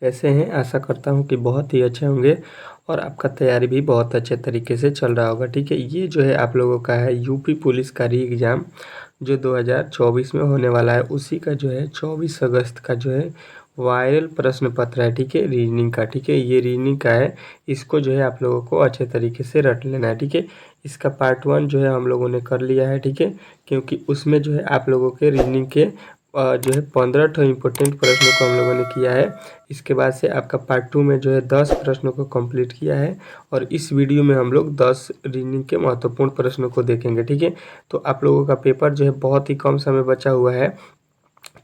कैसे हैं? आशा करता हूँ कि बहुत ही अच्छे होंगे और आपका तैयारी भी बहुत अच्छे तरीके से चल रहा होगा। ठीक है, ये जो है आप लोगों का है यूपी पुलिस का री एग्ज़ाम जो 2024 में होने वाला है, उसी का जो है 24 अगस्त का जो है वायरल प्रश्न पत्र है। ठीक है, रीजनिंग का। ठीक है, ये रीजनिंग का है, इसको जो है आप लोगों को अच्छे तरीके से रट लेना है। ठीक है, इसका पार्ट 1 जो है हम लोगों ने कर लिया है। ठीक है, क्योंकि उसमें जो है आप लोगों के रीजनिंग के जो है 15 ठो इम्पोर्टेंट प्रश्नों को हम लोगों ने किया है। इसके बाद से आपका पार्ट 2 में जो है 10 प्रश्नों को कंप्लीट किया है और इस वीडियो में हम लोग 10 रीजनिंग के महत्वपूर्ण प्रश्नों को देखेंगे। ठीक है, तो आप लोगों का पेपर जो है बहुत ही कम समय बचा हुआ है,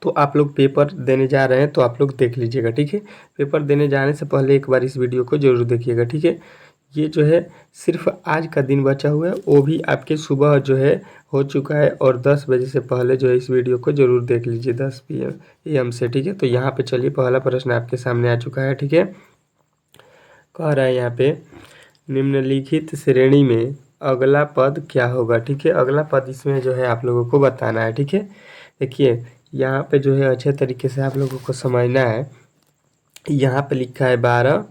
तो आप लोग पेपर देने जा रहे हैं तो आप लोग देख लीजिएगा। ठीक है, पेपर देने जाने से पहले एक बार इस वीडियो को ज़रूर देखिएगा। ठीक है, ये जो है सिर्फ आज का दिन बचा हुआ है, वो भी आपके सुबह जो है हो चुका है और 10 बजे से पहले जो है इस वीडियो को ज़रूर देख लीजिए 10 PM से। ठीक है, तो यहाँ पे चलिए पहला प्रश्न आपके सामने आ चुका है। ठीक है, कह रहा है यहाँ पे निम्नलिखित श्रेणी में अगला पद क्या होगा। ठीक है, अगला पद इसमें जो है आप लोगों को बताना है। ठीक है, देखिए यहाँ पे जो है अच्छे तरीके से आप लोगों को समझना है। यहाँ पे लिखा है 12,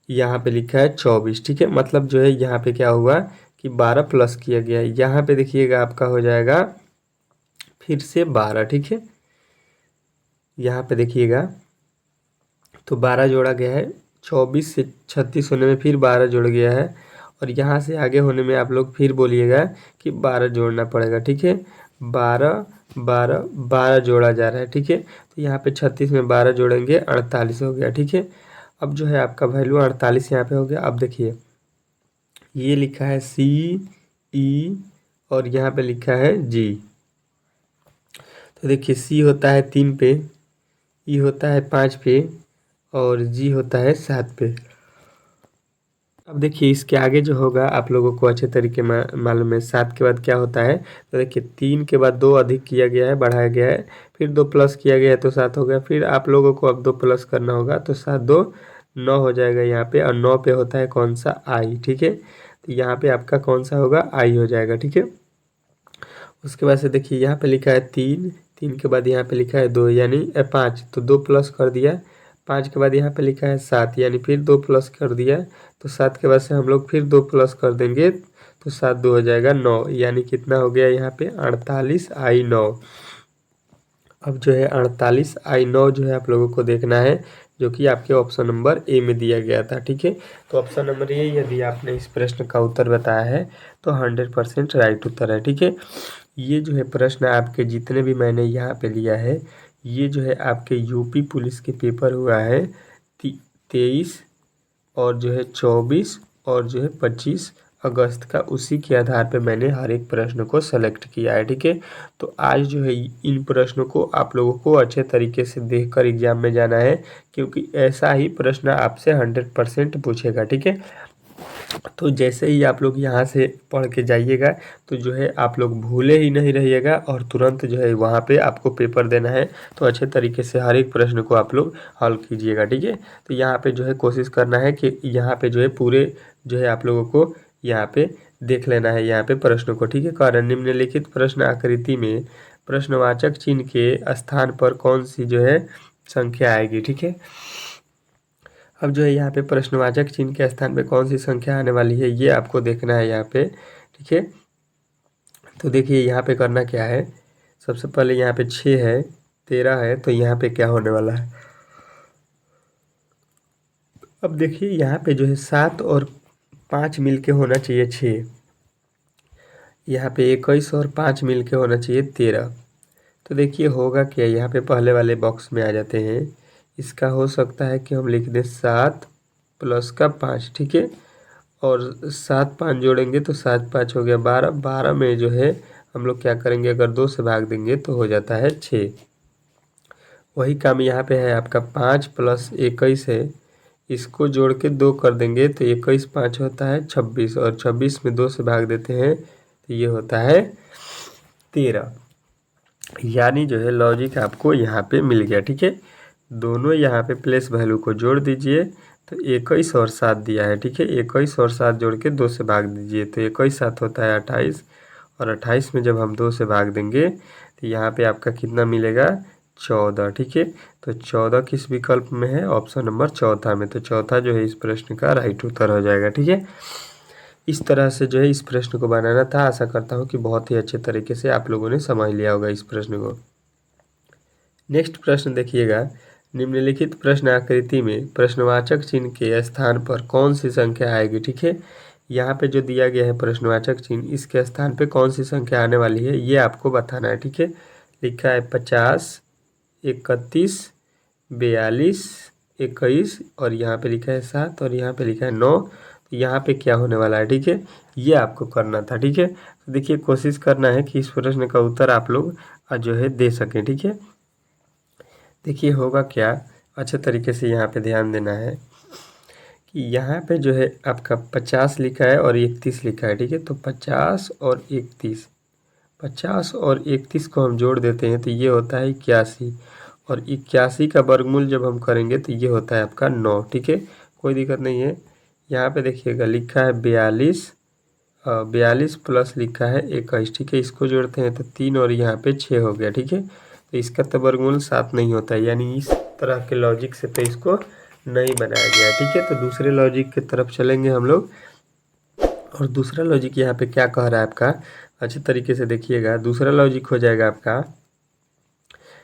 यहाँ पे लिखा है 24। ठीक है, मतलब जो है यहाँ पे क्या हुआ कि 12 प्लस किया गया है। यहाँ पे देखिएगा आपका हो जाएगा फिर से 12। ठीक है, यहाँ पे देखिएगा तो 12 जोड़ा गया है, 24 से 36 होने में फिर 12 जोड़ गया है और यहाँ से आगे होने में आप लोग फिर बोलिएगा कि 12 जोड़ना पड़ेगा। ठीक है, 12 12 12 जोड़ा जा रहा है। ठीक है, तो यहाँ पे 36 में 12 जोड़ेंगे 48 हो गया। ठीक है, अब जो है आपका वैल्यू 48 यहाँ पे हो गया। अब देखिए ये लिखा है CE और यहाँ पे लिखा है G। तो देखिए C होता है 3 पे, E होता है 5 पे और G होता है 7 पे। अब देखिए इसके आगे जो होगा आप लोगों को अच्छे तरीके में मालूम है। 7 के बाद क्या होता है, तो देखिए 3 के बाद 2 अधिक किया गया है, बढ़ाया गया है, फिर 2 प्लस किया गया है तो 7 हो गया। फिर आप लोगों को अब 2 प्लस करना होगा तो 7 2 9 हो जाएगा यहाँ पे, और 9 पे होता है कौन सा I। ठीक है, तो यहाँ पे आपका कौन सा होगा I हो जाएगा। ठीक है, उसके बाद से देखिए यहाँ पे लिखा है 3, 3 के बाद यहाँ पे लिखा है 2 यानी 5, तो 2 प्लस कर दिया। 5 के बाद यहाँ पे लिखा है 7 यानी फिर 2 प्लस कर दिया, तो 7 के बाद से हम लोग फिर 2 प्लस कर देंगे तो 7 2 हो जाएगा 9, यानी कितना हो गया यहाँ पे 48 I 9। अब जो है 48 I 9 जो है आप लोगों को देखना है, जो कि आपके ऑप्शन नंबर ए में दिया गया था। ठीक है, तो ऑप्शन नंबर ए यदि आपने इस प्रश्न का उत्तर बताया है तो 100% राइट उत्तर है। ठीक है, ये जो है प्रश्न आपके जितने भी मैंने यहाँ पे लिया है, ये जो है आपके यूपी पुलिस के पेपर हुआ है 23 और जो है 24 और जो है 25 अगस्त का, उसी के आधार पे मैंने हर एक प्रश्न को सेलेक्ट किया है। ठीक है, तो आज जो है इन प्रश्नों को आप लोगों को अच्छे तरीके से देखकर एग्जाम में जाना है, क्योंकि ऐसा ही प्रश्न आपसे 100% पूछेगा। ठीक है, तो जैसे ही आप लोग यहाँ से पढ़ के जाइएगा तो जो है आप लोग भूले ही नहीं रहिएगा और तुरंत जो है वहाँ पे आपको पेपर देना है, तो अच्छे तरीके से हर एक प्रश्न को आप लोग हल कीजिएगा। ठीक है, तो यहाँ पे जो है कोशिश करना है कि यहाँ पे जो है पूरे जो है आप लोगों को यहाँ पे देख लेना है यहाँ पे प्रश्नों को। ठीक है, कारण निम्नलिखित प्रश्न आकृति में प्रश्नवाचक चिन्ह के स्थान पर कौन सी जो है संख्या आएगी। ठीक है, अब जो है यहाँ पे प्रश्नवाचक चिन्ह के स्थान पे कौन सी संख्या आने वाली है ये आपको देखना है यहाँ पे। ठीक है, तो देखिए यहाँ पे करना क्या है, सबसे पहले यहाँ पे 6 है, 13 है, तो यहाँ पे क्या होने वाला है। अब देखिए यहाँ पे जो है 7 और 5 मिल के होना चाहिए 6, यहाँ पे 21 और 5 मिल के होना चाहिए 13। तो देखिए होगा क्या, यहाँ पे पहले वाले बॉक्स में आ जाते हैं। इसका हो सकता है कि हम लिख दें 7 प्लस का 5। ठीक है, और 7 5 जोड़ेंगे तो 7 5 हो गया 12, 12 में जो है हम लोग क्या करेंगे, अगर 2 से भाग देंगे तो हो जाता है 6। वही काम यहाँ पे है, आपका 5 प्लस 21 है, इसको जोड़ के 2 कर देंगे तो 21 5 होता है 26, और 26 में 2 से भाग देते हैं तो ये होता है 13। यानी जो है लॉजिक आपको यहाँ पे मिल गया। ठीक है, दोनों यहाँ पे प्लेस वैल्यू को जोड़ दीजिए तो 21 और 7 दिया है। ठीक है, 21 और 7 जोड़ के 2 से भाग दीजिए तो 21 7 होता है 28, और 28 में जब हम 2 से भाग देंगे तो यहाँ पे आपका कितना मिलेगा, 14, ठीक है। तो 14 किस विकल्प में है? ऑप्शन नंबर चौथा में। तो चौथा जो है इस प्रश्न का राइट उत्तर हो जाएगा, ठीक है। इस तरह से जो है इस प्रश्न को बनाना था। आशा करता हूँ कि बहुत ही अच्छे तरीके से आप लोगों ने समझ लिया होगा इस प्रश्न को। नेक्स्ट प्रश्न देखिएगा, निम्नलिखित प्रश्न आकृति में प्रश्नवाचक चिन्ह के स्थान पर कौन सी संख्या आएगी, ठीक है। यहाँ पे जो दिया गया है प्रश्नवाचक चिन्ह, इसके स्थान पे कौन सी संख्या आने वाली है ये आपको बताना है, ठीक है। लिखा है 50, 31, 42, 21 और यहाँ पे लिखा है 7 और यहाँ पे लिखा है 9। तो यहाँ पे क्या होने वाला है, ठीक है, ये आपको करना था, ठीक है। तो देखिए कोशिश करना है कि इस प्रश्न का उत्तर आप लोग जो है दे सकें, ठीक है। देखिए होगा क्या, अच्छे तरीके से यहाँ पे ध्यान देना है कि यहाँ पे जो है आपका 50 लिखा है और 31 लिखा है, ठीक है। तो 50 और 31, 50 और 31 को हम जोड़ देते हैं तो ये होता है 81 और 81 का वर्गमूल जब हम करेंगे तो ये होता है आपका 9, ठीक है। कोई दिक्कत नहीं है। यहाँ पे देखिएगा लिखा है 42, 42 प्लस लिखा है 21, ठीक है। इसको जोड़ते हैं तो 3 और यहाँ पे 6 हो गया, ठीक है। तो इसका तो वर्गमूल 7 नहीं होता है, यानी इस तरह के लॉजिक से तो इसको नहीं बनाया गया, ठीक है। तो दूसरे लॉजिक की तरफ चलेंगे हम लोग। और दूसरा लॉजिक यहाँ पे क्या कह रहा है आपका, अच्छे तरीके से देखिएगा। दूसरा लॉजिक हो जाएगा आपका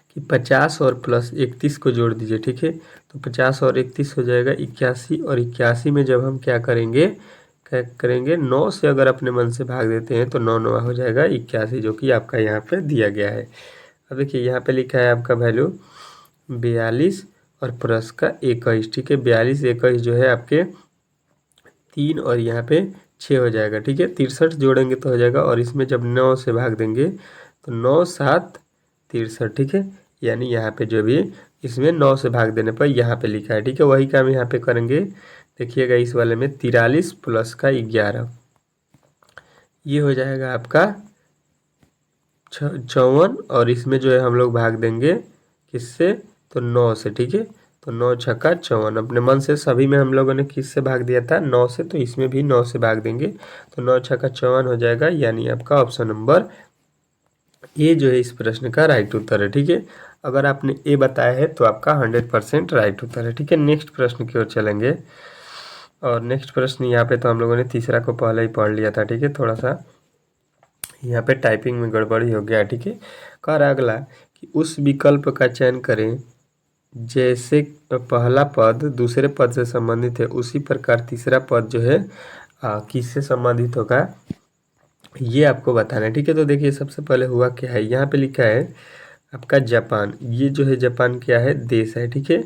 कि 50 और प्लस 31 को जोड़ दीजिए, ठीक है। तो 50 और 31 हो जाएगा 81 और 81 में जब हम क्या करेंगे, 9 से अगर अपने मन से भाग देते हैं तो 9 9 हो जाएगा 81, जो कि आपका यहाँ पे दिया गया है। अब देखिए यहाँ पे लिखा है आपका वैल्यू 42 और प्लस का 21, ठीक है। 42 21 जो है आपके 3 और यहाँ पे 6 हो जाएगा, ठीक है। 63 जोड़ेंगे तो हो जाएगा और इसमें जब 9 से भाग देंगे तो 9 7 63, ठीक है। यानी यहाँ पे जो भी इसमें 9 से भाग देने पर यहाँ पे लिखा है, ठीक है। वही काम यहाँ पे करेंगे। देखिएगा इस वाले में 43 प्लस का 11, ये हो जाएगा आपका 54 और इसमें जो है हम लोग भाग देंगे किससे, तो 9 से, ठीक है। तो 9 छक्का 54, अपने मन से सभी में हम लोगों ने किससे भाग दिया था, 9 से, तो इसमें भी 9 से भाग देंगे तो 9 छक्का 54 हो जाएगा। यानी आपका ऑप्शन नंबर ए जो है इस प्रश्न का राइट उत्तर है, ठीक है। अगर आपने ए बताया है तो आपका 100% राइट उत्तर है, ठीक है। नेक्स्ट प्रश्न की ओर चलेंगे। और नेक्स्ट प्रश्न यहाँ पे तो हम लोगों ने तीसरा को पहले ही पढ़ लिया था, ठीक है। थोड़ा सा यहाँ पे टाइपिंग में गड़बड़ी हो गया, ठीक है। कह रहा अगला कि उस विकल्प का चयन करें जैसे पहला पद दूसरे पद से संबंधित है, उसी प्रकार तीसरा पद जो है किससे संबंधित होगा, ये आपको बताना है, ठीक है। तो देखिए सबसे पहले हुआ क्या है, यहाँ पे लिखा है आपका जापान। ये जो है जापान क्या है, देश है, ठीक है।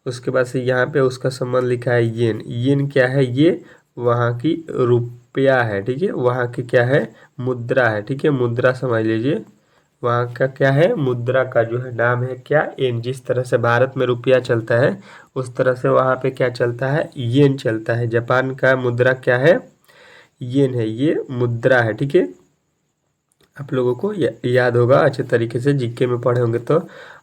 उसके बाद से यहाँ पे उसका संबंध लिखा है येन। येन क्या है, ये वहाँ की रुपया है, ठीक है। वहाँ की क्या है, मुद्रा है, ठीक है। मुद्रा समझ लीजिए, वहाँ का क्या है, मुद्रा का जो है नाम है क्या, येन। जिस तरह से भारत में रुपया चलता है उस तरह से वहाँ पे क्या चलता है, येन चलता है। जापान का मुद्रा क्या है, येन है, ये मुद्रा है, ठीक है। आप लोगों को याद होगा अच्छे तरीके से, जीके में पढ़े होंगे। तो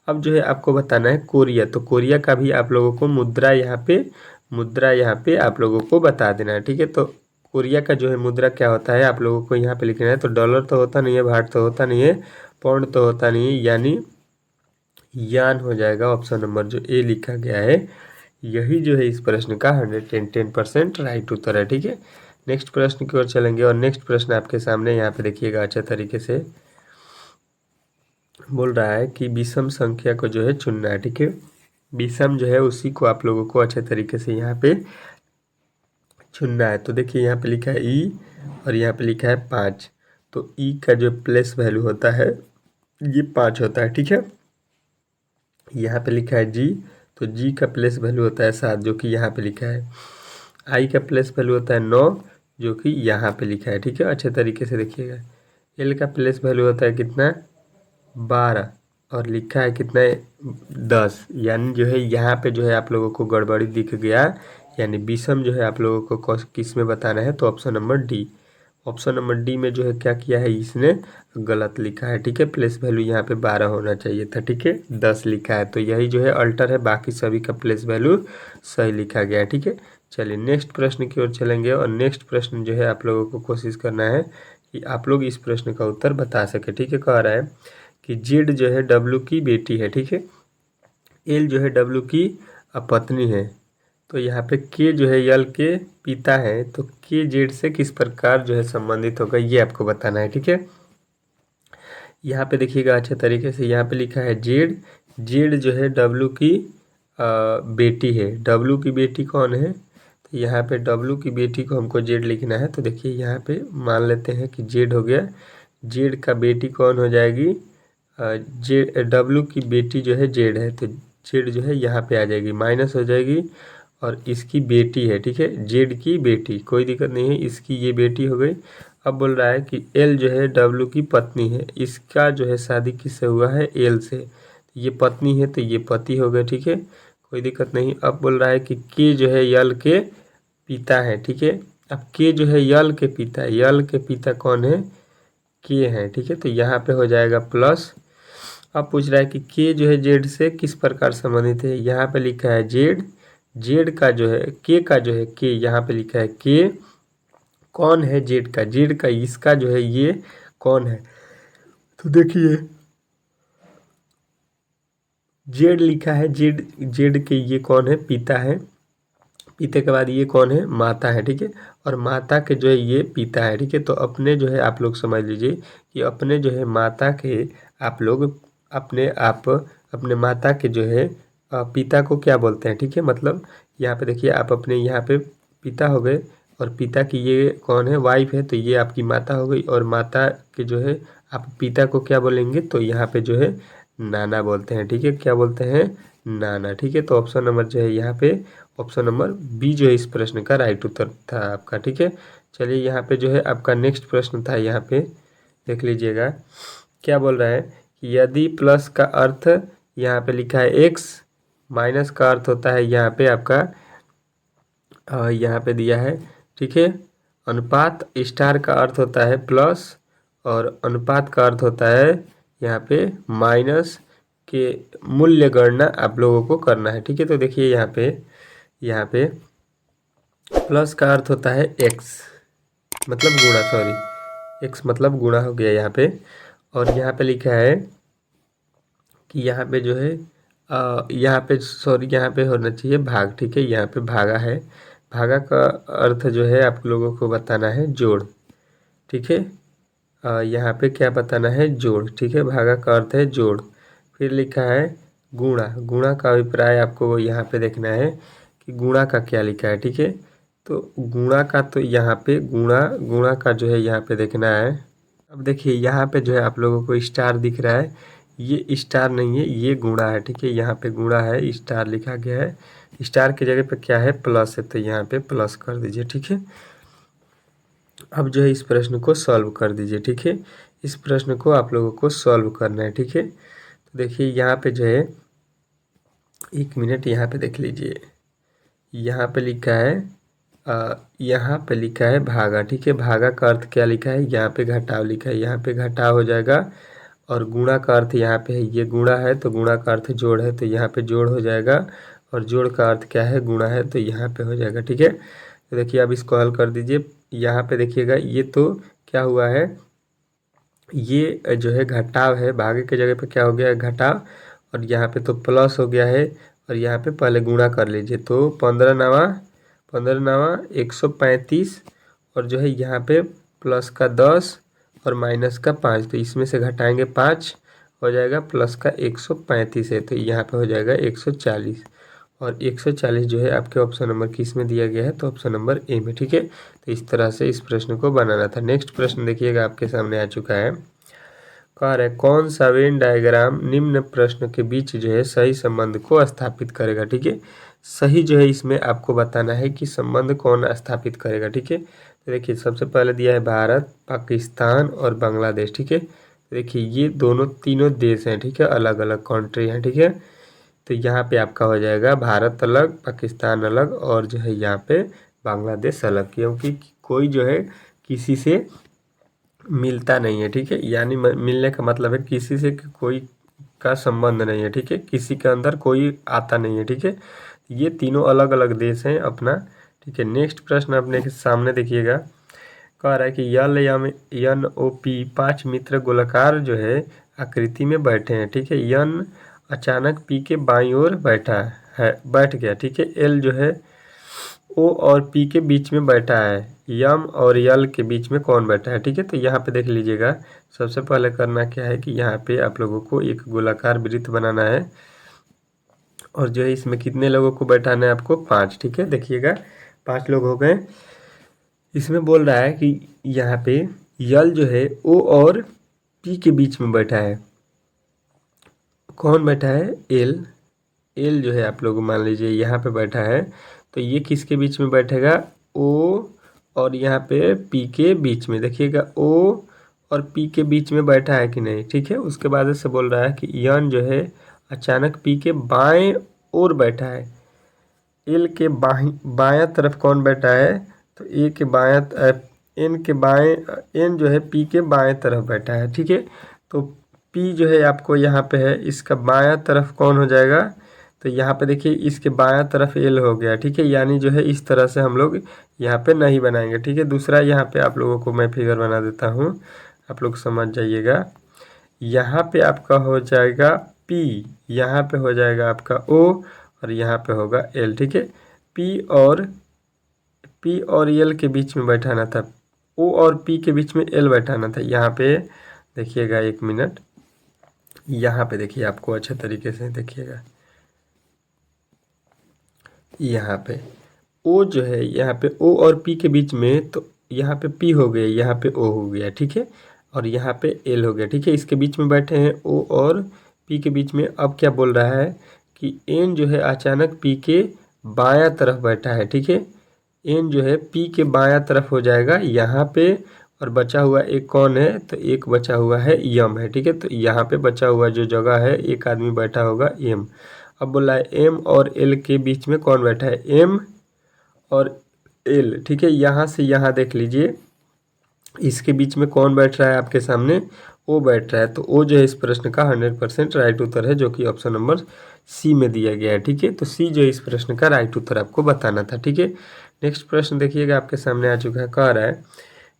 अब जो है आपको बताना है कोरिया। तो कोरिया का भी आप लोगों को मुद्रा यहाँ पे आप लोगों को बता देना है, ठीक है। तो कोरिया का जो है मुद्रा क्या होता है आप लोगों को यहाँ पे लिखना है। तो डॉलर तो होता नहीं है, भाट तो होता नहीं है, पाउंड तो होता नहीं है, यानी यान हो जाएगा ऑप्शन नंबर जो ए लिखा गया है। यही जो है इस प्रश्न का 110% राइट उत्तर है, ठीक है। नेक्स्ट प्रश्न की ओर चलेंगे। और नेक्स्ट प्रश्न आपके सामने यहाँ पे देखिएगा अच्छे तरीके से बोल रहा है कि विषम संख्या को जो है चुनना है, ठीक है। विषम जो है उसी को आप लोगों को अच्छे तरीके से यहाँ पे चुनना है। तो देखिए यहाँ पे लिखा है ई और यहाँ पे लिखा है 5। तो ई का जो प्लेस वैल्यू होता है ये 5 होता है, ठीक है। यहाँ पे लिखा है जी, तो जी का प्लेस वैल्यू होता है 7, जो कि यहाँ पे लिखा है। आई का प्लेस वैल्यू होता है 9, जो कि यहाँ पे लिखा है, ठीक है। अच्छे तरीके से देखिएगा। एल का प्लेस वैल्यू होता है कितना, 12 और लिखा है कितना है, 10। यानी जो है यहाँ पे जो है आप लोगों को गड़बड़ी दिख गया, यानी विषम जो है आप लोगों को किस में बताना है, तो option number D. Option number D में जो है क्या किया है, इसने गलत लिखा है, ठीक है। प्लेस वैल्यू यहाँ पे 12 होना चाहिए था, ठीक है, 10 लिखा है। तो यही जो है अल्टर है, बाकी सभी का प्लेस वैल्यू सही लिखा गया है, ठीक है। चलिए नेक्स्ट प्रश्न की ओर चलेंगे। और नेक्स्ट प्रश्न जो है आप लोगों को कोशिश करना है कि आप लोग इस प्रश्न का उत्तर बता सके, ठीक है। कह रहा है कि जेड जो है डब्लू की बेटी है, ठीक है। एल जो है डब्लू की पत्नी है। तो यहाँ पे के जो है यल के पिता है, तो के जेड से किस प्रकार जो है संबंधित होगा ये आपको बताना है, ठीक है। यहाँ पे देखिएगा अच्छे तरीके से, यहाँ पे लिखा है जेड। जेड जो है डब्लू की बेटी है। डब्लू की बेटी कौन है? तो यहाँ पे डब्लू की बेटी को हमको जेड लिखना है। तो देखिए यहाँ पे मान लेते हैं कि जेड हो गया। जेड का बेटी कौन हो जाएगी? जेड डब्लू की बेटी जो है जेड है, तो जेड जो है यहाँ पे आ जाएगी, माइनस हो जाएगी और इसकी बेटी है, ठीक है। जेड की बेटी, कोई दिक्कत नहीं है, इसकी ये बेटी हो गई। अब बोल रहा है कि एल जो है डब्लू की पत्नी है, इसका जो है शादी किससे हुआ है? एल से। ये पत्नी है तो ये पति हो गए, ठीक है, कोई दिक्कत नहीं। अब बोल रहा है कि के जो है यल के पिता है, ठीक है। अब के जो है यल के पिता, यल के पिता कौन है? के हैं, ठीक है। तो यहाँ पे हो जाएगा प्लस। अब पूछ रहा है कि के जो है जेड से किस प्रकार संबंधित है। यहाँ पे लिखा है जेड। जेड का जो है का जो है के, यहाँ पे लिखा है के कौन है? जेड का। जेड का इसका जो है ये कौन है? तो देखिए जेड लिखा है, जेड जेड के ये कौन है? पिता है। पिता के बाद ये कौन है? माता है, ठीक है। और माता के जो है ये पिता है, ठीक है। तो अपने जो है आप लोग समझ लीजिए कि अपने जो है माता के आप लोग अपने माता के जो है पिता को क्या बोलते हैं, ठीक है। मतलब यहाँ पे देखिए आप अपने यहाँ पे पिता हो गए और पिता की ये कौन है? वाइफ है, तो ये आपकी माता हो गई। और माता के जो है आप पिता को क्या बोलेंगे? तो यहाँ पे जो है नाना बोलते हैं, ठीक है। क्या बोलते हैं? नाना, ठीक है। तो ऑप्शन नंबर जो है यहाँ पे ऑप्शन नंबर बी जो है इस प्रश्न का राइट उत्तर था आपका, ठीक है। चलिए यहाँ पे जो है आपका नेक्स्ट प्रश्न था, यहाँ पे देख लीजिएगा क्या बोल रहा है कि यदि प्लस का अर्थ यहाँ पे लिखा है एक्स, माइनस का अर्थ होता है यहाँ पे आपका यहाँ पे दिया है, ठीक है। अनुपात, स्टार का अर्थ होता है प्लस और अनुपात का अर्थ होता है यहाँ पे माइनस के मूल्य गणना आप लोगों को करना है, ठीक है। तो देखिए यहाँ पे प्लस का अर्थ होता है एक्स मतलब गुणा, सॉरी एक्स मतलब गुणा हो गया यहाँ पे। और यहाँ पे लिखा है कि यहाँ पे जो है यहाँ पे सॉरी यहाँ पे होना चाहिए भाग, ठीक है। यहाँ पे भागा है, भागा का अर्थ जो है आप लोगों को बताना है जोड़, ठीक है। यहाँ पे क्या बताना है? जोड़, ठीक है। भागा का अर्थ है जोड़। फिर लिखा है गुणा। गुणा का अभिप्राय आपको यहाँ पे देखना है कि गुणा का क्या लिखा है, ठीक है। तो गुणा का तो यहाँ पे गुणा का जो है यहाँ पे देखना है। अब देखिए यहाँ पे जो है आप लोगों को स्टार दिख रहा है, ये स्टार नहीं है, ये गुणा है, ठीक है। यहाँ पे गुणा है, स्टार लिखा गया है। स्टार की जगह पे क्या है? प्लस है, तो यहाँ पे प्लस कर दीजिए, ठीक है। अब जो है इस प्रश्न को सॉल्व कर दीजिए, ठीक है। इस प्रश्न को आप लोगों को सॉल्व करना है, ठीक है। तो देखिए यहाँ पे जो है 1 मिनट यहाँ पे देख लीजिए, यहाँ पे लिखा है यहाँ पे लिखा है भागा, ठीक है। भागा का अर्थ क्या लिखा है? यहाँ पे घटाव लिखा है, यहाँ पे घटाव हो जाएगा। और गुणा का अर्थ यहाँ पे है, ये गुणा है तो गुणा का अर्थ जोड़ है, तो यहाँ पे जोड़ हो जाएगा। और जोड़ का अर्थ क्या है? गुणा है, तो यहाँ पे हो जाएगा, ठीक है। तो देखिए अब इसको हल कर दीजिए। यहाँ पे देखिएगा ये तो क्या हुआ है, ये जो है घटाव है, भागे की जगह पे क्या हो गया है? घटाव। और यहाँ पे तो प्लस हो गया है और यहाँ पे पहले गुणा कर लीजिए, तो 15 नवा 135 और जो है यहाँ पे प्लस का 10 और माइनस का 5, तो इसमें से घटाएंगे 5 हो जाएगा, प्लस का 135 है, तो यहाँ पे हो जाएगा 140। और 140 जो है आपके ऑप्शन नंबर किस में दिया गया है? तो ऑप्शन नंबर ए में, ठीक है। तो इस तरह से इस प्रश्न को बनाना था। नेक्स्ट प्रश्न देखिएगा आपके सामने आ चुका है। कह रहे कौन सा वेन डायग्राम निम्न प्रश्न के बीच जो है सही संबंध को स्थापित करेगा, ठीक है। सही जो है इसमें आपको बताना है कि संबंध कौन स्थापित करेगा, ठीक है। तो देखिए सबसे पहले दिया है भारत, पाकिस्तान और बांग्लादेश, ठीक है। तो देखिए ये दोनों तीनों देश हैं, ठीक है, अलग अलग कंट्री हैं, ठीक है। तो यहाँ पे आपका हो जाएगा भारत अलग, पाकिस्तान अलग और जो है यहाँ पे बांग्लादेश अलग, क्योंकि कोई जो है किसी से मिलता नहीं है, ठीक है। यानी मिलने का मतलब है किसी से कोई का संबंध नहीं है, ठीक है, किसी के अंदर कोई आता नहीं है, ठीक है। ये तीनों अलग अलग देश हैं अपना, ठीक है। नेक्स्ट प्रश्न अपने के सामने देखिएगा। कह रहा है कि यल एम एन ओ पी 5 मित्र गोलाकार जो है आकृति में बैठे हैं। ठीक है, यन अचानक पी के बाईं ओर बैठ गया। ठीक है, एल जो है ओ और पी के बीच में बैठा है। यम और यल के बीच में कौन बैठा है? ठीक है, तो यहाँ पे देख लीजिएगा, सबसे पहले करना क्या है कि यहाँ पे आप लोगों को एक गोलाकार वृत्त बनाना है और जो है इसमें कितने लोगों को बैठाना है आपको? 5। ठीक है, देखिएगा 5 लोग हो गए। इसमें बोल रहा है कि यहाँ पे यल जो है ओ और पी के बीच में बैठा है। कौन बैठा है? एल। एल जो है आप लोग मान लीजिए यहाँ पे बैठा है, तो ये किसके बीच में बैठेगा? ओ और यहाँ पे पी के बीच में। देखिएगा ओ और पी के बीच में बैठा है कि नहीं। ठीक है, उसके बाद से बोल रहा है कि यन जो है अचानक पी के बाएं ओर बैठा है। एल के बायां तरफ कौन बैठा है? तो ए के बायां एन के बाएं, एन जो है पी के बाएं तरफ बैठा है। ठीक है, तो पी जो है आपको यहाँ पे है, इसका बायां तरफ कौन हो जाएगा? तो यहाँ पे देखिए इसके बायां तरफ एल हो गया। ठीक है, यानी जो है इस तरह से हम लोग यहाँ पे नहीं बनाएंगे। ठीक है, दूसरा यहाँ पे आप लोगों को मैं फिगर बना देता हूँ, आप लोग समझ जाइएगा। यहाँ पे आपका हो जाएगा पी, यहाँ पे हो जाएगा आपका ओ और यहाँ पे होगा एल। ठीक है, पी और एल के बीच में बैठाना था, ओ और पी के बीच में एल बैठाना था। यहाँ पे देखिएगा, 1 मिनट, यहाँ पे देखिए, आपको अच्छे तरीके से देखिएगा। यहाँ पे ओ जो है, यहाँ पे ओ और पी के बीच में, तो यहाँ पे पी हो गया, यहाँ पे ओ हो गया। ठीक है, और यहाँ पे एल हो गया। ठीक है, इसके बीच में बैठे हैं ओ और पी के बीच में। अब क्या बोल रहा है कि एन जो है अचानक पी के बायां तरफ बैठा है। ठीक है, एन जो है पी के बायां तरफ हो जाएगा यहाँ पे, और बचा हुआ एक कौन है? तो एक बचा हुआ है यम है। ठीक है, तो यहाँ पे बचा हुआ जो जगह है, एक आदमी बैठा होगा एम। अब बोला है एम और एल के बीच में कौन बैठा है? एम और एल। ठीक है, यहाँ से यहाँ देख लीजिए, इसके बीच में कौन बैठ रहा है आपके सामने? ओ बैठ रहा है। तो ओ जो है इस प्रश्न का 100% राइट उत्तर है, जो कि ऑप्शन नंबर सी में दिया गया है। ठीक है, तो सी जो है इस प्रश्न का राइट उत्तर आपको बताना था। ठीक है, नेक्स्ट प्रश्न देखिएगा, आपके सामने आ चुका है। कह रहा है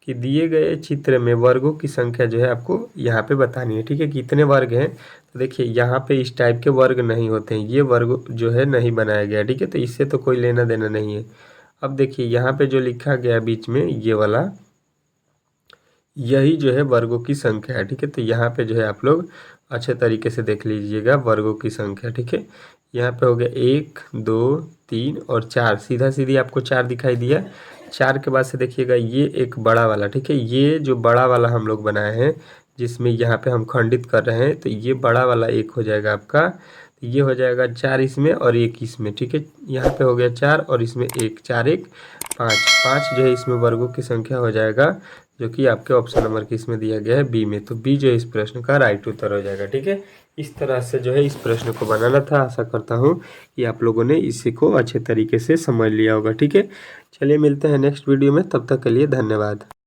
कि दिए गए चित्र में वर्गों की संख्या जो है आपको यहाँ पे बतानी है। ठीक है, कितने वर्ग हैं? तो देखिए यहाँ पे इस टाइप के वर्ग नहीं होते हैं, ये वर्ग जो है नहीं बनाया गया। ठीक है, तो इससे तो कोई लेना देना नहीं है। अब देखिए यहाँ पे जो लिखा गया बीच में, ये वाला, यही जो है वर्गों की संख्या है। ठीक है, तो यहाँ पे जो है आप लोग अच्छे तरीके से देख लीजिएगा वर्गों की संख्या। ठीक है, यहाँ पे हो गया 1 2 3 और 4, सीधा सीधी आपको 4 दिखाई दिया। 4 के बाद से देखिएगा ये एक बड़ा वाला। ठीक है, ये जो बड़ा वाला हम लोग बनाए हैं, जिसमें यहाँ पे हम खंडित कर रहे हैं, तो ये बड़ा वाला 1 हो जाएगा आपका। तो ये हो जाएगा 4 इसमें और 1 इसमें। ठीक है, यहाँ पे हो गया 4 और इसमें 1, 4 1 5, 5 जो है इसमें वर्गों की संख्या हो जाएगा, जो कि आपके ऑप्शन नंबर किस में दिया गया है? बी में। तो बी जो है इस प्रश्न का राइट उत्तर हो जाएगा। ठीक है, इस तरह से जो है इस प्रश्न को बनाना था। आशा करता हूँ कि आप लोगों ने इसी को अच्छे तरीके से समझ लिया होगा। ठीक है, चलिए मिलते हैं नेक्स्ट वीडियो में, तब तक के लिए धन्यवाद।